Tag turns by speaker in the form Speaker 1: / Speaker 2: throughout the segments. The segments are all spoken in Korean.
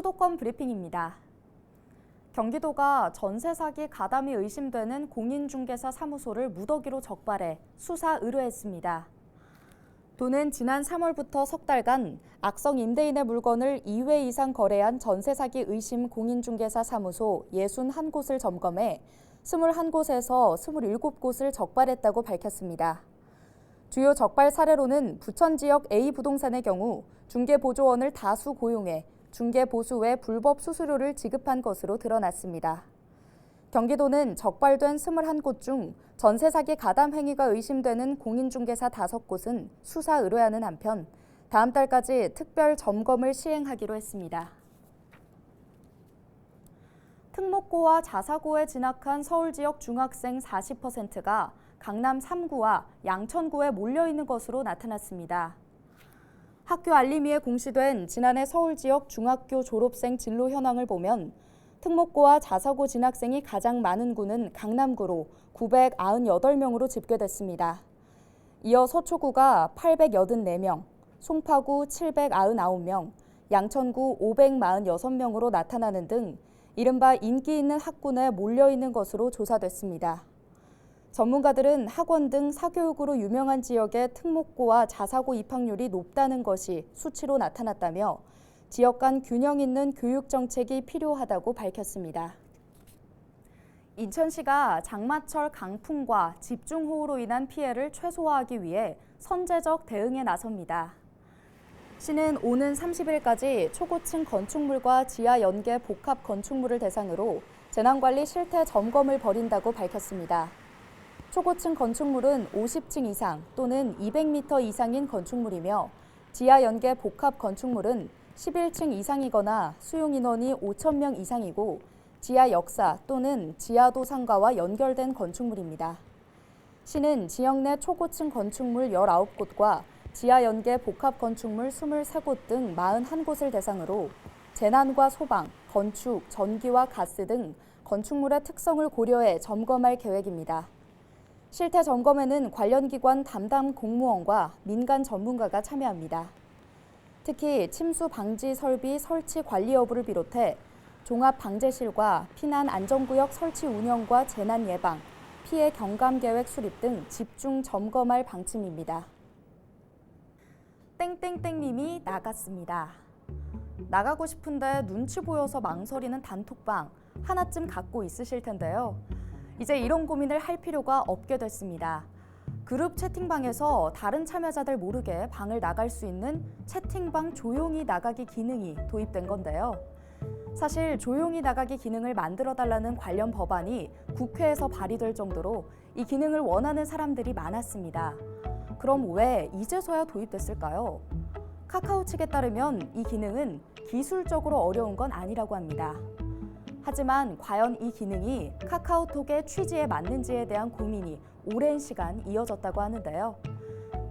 Speaker 1: 수도권 브리핑입니다. 경기도가 전세 사기 가담이 의심되는 공인중개사 사무소를 무더기로 적발해 수사 의뢰했습니다. 도는 지난 3월부터 석 달간 악성 임대인의 물건을 2회 이상 거래한 전세 사기 의심 공인중개사 사무소 61곳을 점검해 21곳에서 27곳을 적발했다고 밝혔습니다. 주요 적발 사례로는 부천 지역 A 부동산의 경우 중개보조원을 다수 고용해 중개보수 외 불법 수수료를 지급한 것으로 드러났습니다. 경기도는 적발된 21곳 중 전세 사기 가담 행위가 의심되는 공인중개사 5곳은 수사 의뢰하는 한편 다음 달까지 특별 점검을 시행하기로 했습니다. 특목고와 자사고에 진학한 서울 지역 중학생 40%가 강남 3구와 양천구에 몰려있는 것으로 나타났습니다. 학교 알림이에 공시된 지난해 서울 지역 중학교 졸업생 진로 현황을 보면 특목고와 자사고 진학생이 가장 많은 구는 강남구로 998명으로 집계됐습니다. 이어 서초구가 884명, 송파구 799명, 양천구 546명으로 나타나는 등 이른바 인기 있는 학군에 몰려있는 것으로 조사됐습니다. 전문가들은 학원 등 사교육으로 유명한 지역의 특목고와 자사고 입학률이 높다는 것이 수치로 나타났다며 지역 간 균형 있는 교육 정책이 필요하다고 밝혔습니다. 인천시가 장마철 강풍과 집중호우로 인한 피해를 최소화하기 위해 선제적 대응에 나섭니다. 시는 오는 30일까지 초고층 건축물과 지하 연계 복합 건축물을 대상으로 재난관리 실태 점검을 벌인다고 밝혔습니다. 초고층 건축물은 50층 이상 또는 200m 이상인 건축물이며 지하 연계 복합 건축물은 11층 이상이거나 수용 인원이 5,000명 이상이고 지하 역사 또는 지하도 상가와 연결된 건축물입니다. 시는 지역 내 초고층 건축물 19곳과 지하 연계 복합 건축물 23곳 등 41곳을 대상으로 재난과 소방, 건축, 전기와 가스 등 건축물의 특성을 고려해 점검할 계획입니다. 실태 점검에는 관련 기관 담당 공무원과 민간 전문가가 참여합니다. 특히 침수 방지 설비 설치 관리 여부를 비롯해 종합방재실과 피난 안전구역 설치 운영과 재난 예방, 피해 경감 계획 수립 등 집중 점검할 방침입니다. 땡땡땡님이 나갔습니다. 나가고 싶은데 눈치 보여서 망설이는 단톡방 하나쯤 갖고 있으실 텐데요. 이제 이런 고민을 할 필요가 없게 됐습니다. 그룹 채팅방에서 다른 참여자들 모르게 방을 나갈 수 있는 채팅방 조용히 나가기 기능이 도입된 건데요. 사실 조용히 나가기 기능을 만들어달라는 관련 법안이 국회에서 발의될 정도로 이 기능을 원하는 사람들이 많았습니다. 그럼 왜 이제서야 도입됐을까요? 카카오 측에 따르면 이 기능은 기술적으로 어려운 건 아니라고 합니다. 하지만 과연 이 기능이 카카오톡의 취지에 맞는지에 대한 고민이 오랜 시간 이어졌다고 하는데요.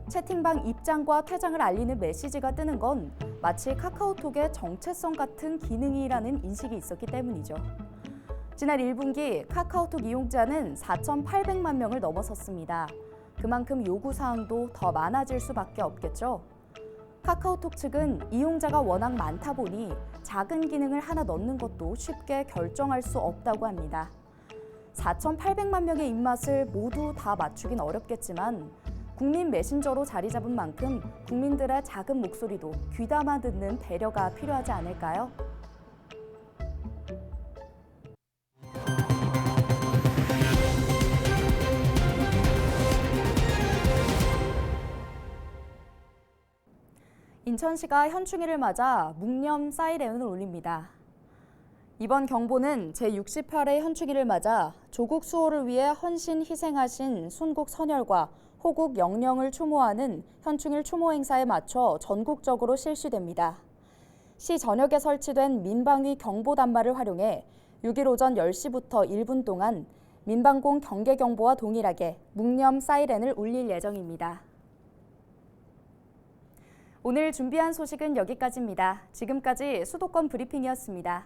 Speaker 1: 채팅방 입장과 퇴장을 알리는 메시지가 뜨는 건 마치 카카오톡의 정체성 같은 기능이라는 인식이 있었기 때문이죠. 지난 1분기 카카오톡 이용자는 4,800만 명을 넘어섰습니다. 그만큼 요구사항도 더 많아질 수밖에 없겠죠. 카카오톡 측은 이용자가 워낙 많다 보니 작은 기능을 하나 넣는 것도 쉽게 결정할 수 없다고 합니다. 4,800만 명의 입맛을 모두 다 맞추긴 어렵겠지만 국민 메신저로 자리 잡은 만큼 국민들의 작은 목소리도 귀담아 듣는 배려가 필요하지 않을까요? 인천시가 현충일을 맞아 묵념 사이렌을 울립니다. 이번 경보는 제68회 현충일을 맞아 조국 수호를 위해 헌신 희생하신 순국 선열과 호국 영령을 추모하는 현충일 추모 행사에 맞춰 전국적으로 실시됩니다. 시 전역에 설치된 민방위 경보 단말을 활용해 6일 오전 10시부터 1분 동안 민방공 경계 경보와 동일하게 묵념 사이렌을 울릴 예정입니다. 오늘 준비한 소식은 여기까지입니다. 지금까지 수도권 브리핑이었습니다.